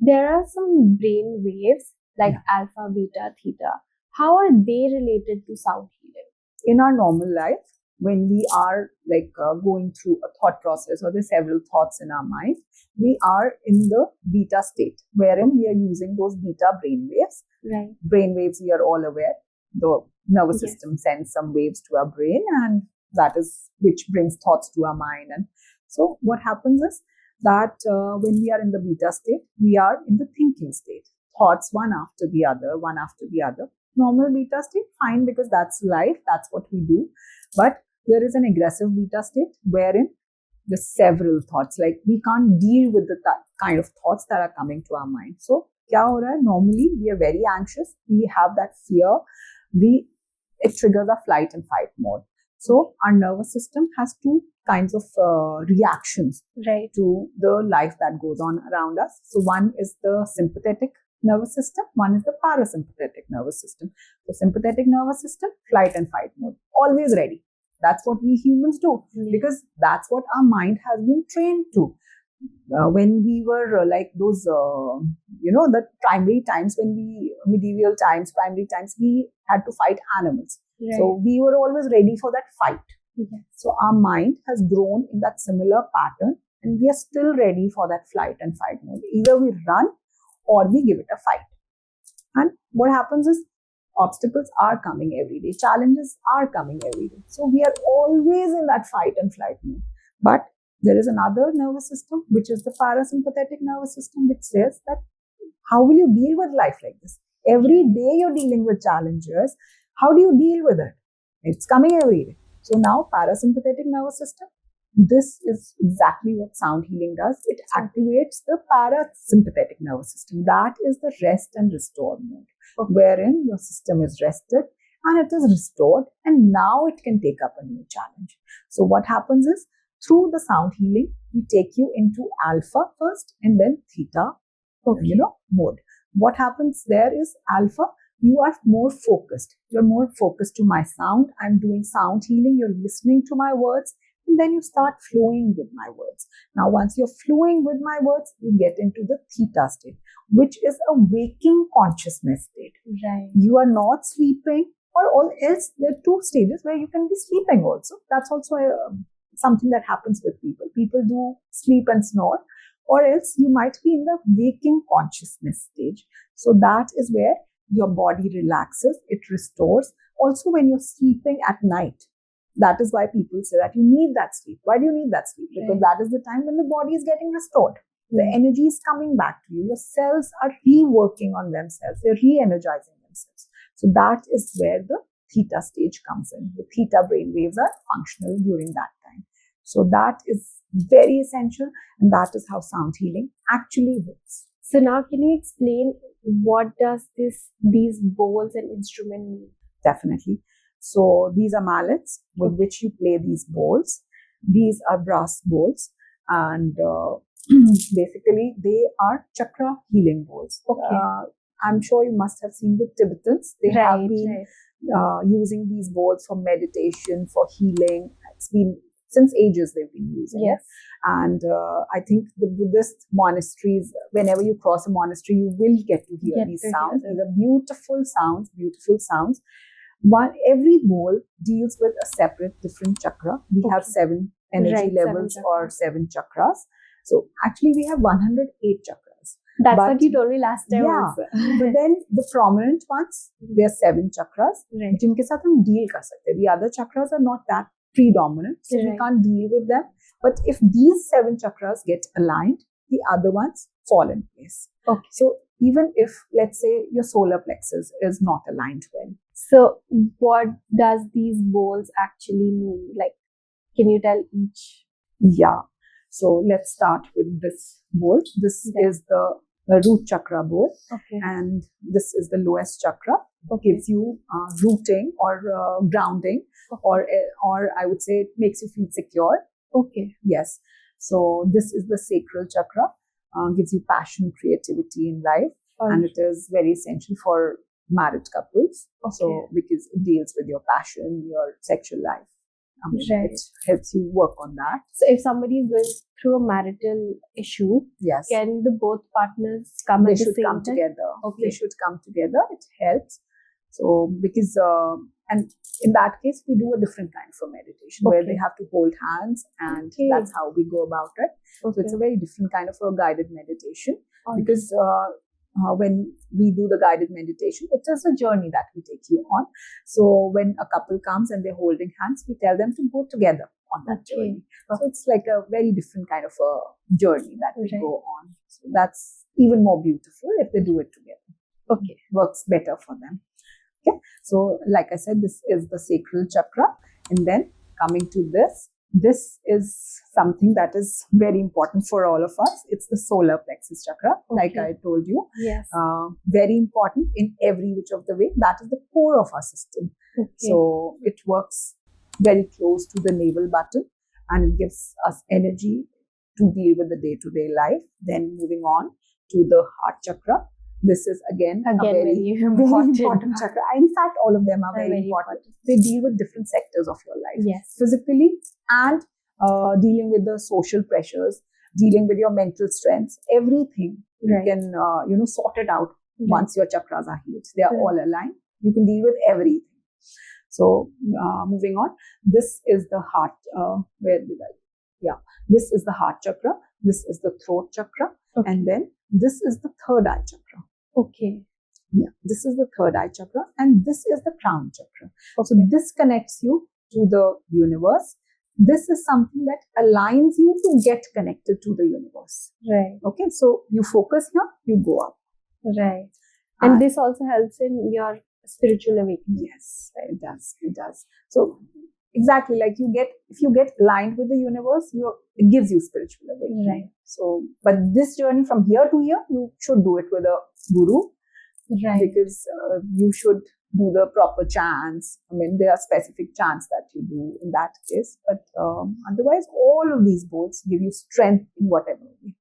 There are some brain waves like alpha, beta, theta. How are they related to sound healing? In our normal life, when we are going through a thought process or there's several thoughts in our mind, we are in the beta state, wherein we are using those beta brain waves. Right. Brain waves, we are all aware. The nervous system sends some waves to our brain, and that is which brings thoughts to our mind. And so what happens is that when we are in the beta state, we are in the thinking state. Thoughts one after the other, one after the other. Normal beta state, fine, because that's life, that's what we do. But there is an aggressive beta state wherein there's several thoughts. Like we can't deal with the kind of thoughts that are coming to our mind. So, kya ho raha hai? Normally, we are very anxious. We have that fear. It triggers a flight and fight mode. So, our nervous system has two kinds of reactions to the life that goes on around us. So, one is the sympathetic nervous system, one is the parasympathetic nervous system. So sympathetic nervous system, flight and fight mode, always ready. That's what we humans do, because that's what our mind has been trained to. When we were like those, the primary times, medieval times, primary times, we had to fight animals. Right. So we were always ready for that fight. Okay. So our mind has grown in that similar pattern, and we are still ready for that flight and fight mode. Either we run or we give it a fight. And what happens is obstacles are coming every day. Challenges are coming every day. So we are always in that fight and flight mode. But there is another nervous system, which is the parasympathetic nervous system, which says that how will you deal with life like this? Every day you're dealing with challenges. How do you deal with it? It's coming every day. So now parasympathetic nervous system, this is exactly what sound healing does. It activates the parasympathetic nervous system. That is the rest and restore mode, wherein your system is rested and it is restored, and now it can take up a new challenge. So what happens is, through the sound healing, we take you into alpha first and then theta, mode. What happens there is alpha, you are more focused. You're more focused to my sound. I'm doing sound healing. You're listening to my words. And then you start flowing with my words. Now, once you're flowing with my words, you get into the theta state, which is a waking consciousness state. Right. You are not sleeping, or all else. There are two stages where you can be sleeping also. That's also something that happens with people. People do sleep and snore, or else you might be in the waking consciousness stage. So that is where your body relaxes, it restores. Also, when you're sleeping at night, that is why people say that you need that sleep. Why do you need that sleep? Because that is the time when the body is getting restored. The energy is coming back to you. Your cells are reworking on themselves. They're re-energizing themselves. So that is where the theta stage comes in. The theta brain waves are functional during that time. So that is very essential, and that is how sound healing actually works. So now can you explain what does these bowls and instrument mean? Definitely. So these are mallets with which you play these bowls. These are brass bowls, and basically they are chakra healing bowls. Okay. I'm sure you must have seen the Tibetans. They have been using these bowls for meditation, for healing. It's been since ages they've been using it. And I think the Buddhist monasteries, whenever you cross a monastery, you will get to hear these sounds. These are beautiful sounds. Every bowl deals with a separate different chakra. We have 7 energy levels or 7 chakras. So actually we have 108 chakras. That's what you told me last time. But then the prominent ones, there are 7 chakras. Jinke saath hum deal kar sakte. The other chakras are not that predominant, so we can't deal with them. But if these 7 chakras get aligned, the other ones fall in place. Okay. So even if, let's say, your solar plexus is not aligned well. So what does these bowls actually mean? Like, can you tell each? Yeah. So let's start with this bowl. This is the root chakra bowl. Okay. And this is the lowest chakra. Okay. Gives you rooting or grounding, or I would say it makes you feel secure. Okay. Yes. So this is the sacral chakra. Gives you passion, creativity in life. And it is very essential for married couples. Okay. So because it deals with your passion, your sexual life. I mean, Right. it helps you work on that. So if somebody is going through a marital issue, Yes. can the both partners come They at the should same come time? together. Okay. They should come together. It helps. So because and in that case, we do a different kind of a meditation where Okay. they have to hold hands, and Okay. that's how we go about it. Okay. So it's a very different kind of a guided meditation. Okay. Because when we do the guided meditation, it is a journey that we take you on. So when a couple comes and they're holding hands, we tell them to go together on that Okay. journey. So it's like a very different kind of a journey that we Right. go on. So that's even more beautiful if they do it together. Okay. Works better for them. Okay. So like I said, this is the sacral chakra. And then coming to this is something that is very important for all of us. It's the solar plexus chakra, like Okay. I told you. Yes. Very important in every which of the way. That is the core of our system. Okay. So it works very close to the navel button, and it gives us energy to deal with the day-to-day life. Then moving on to the heart chakra. This is again a very, very very important chakra. In fact, all of them are very, Very important. They deal with different sectors of your life. Yes. Physically and dealing with the social pressures, dealing with your mental strengths, everything. Right. You can, sort it out Right. once your chakras are healed. They are Right. all aligned. You can deal with everything. So moving on, this is the heart. Where did I? Yeah, this is the heart chakra. This is the throat chakra. Okay. And then this is the third eye chakra. Okay. Yeah, this is the third eye chakra, and this is the crown chakra. Okay. So this connects you to the universe. This is something that aligns you to get connected to the universe. Right. Okay, so you focus here, you go up. Right. And this also helps in your spiritual awakening. Yes, it does. It does. So exactly, like if you get aligned with the universe, it gives you spiritual awakening. Right. So, but this journey from here to here, you should do it with a guru. Right. Because you should do the proper chants. I mean, there are specific chants that you do in that case. But otherwise, all of these boards give you strength in whatever way.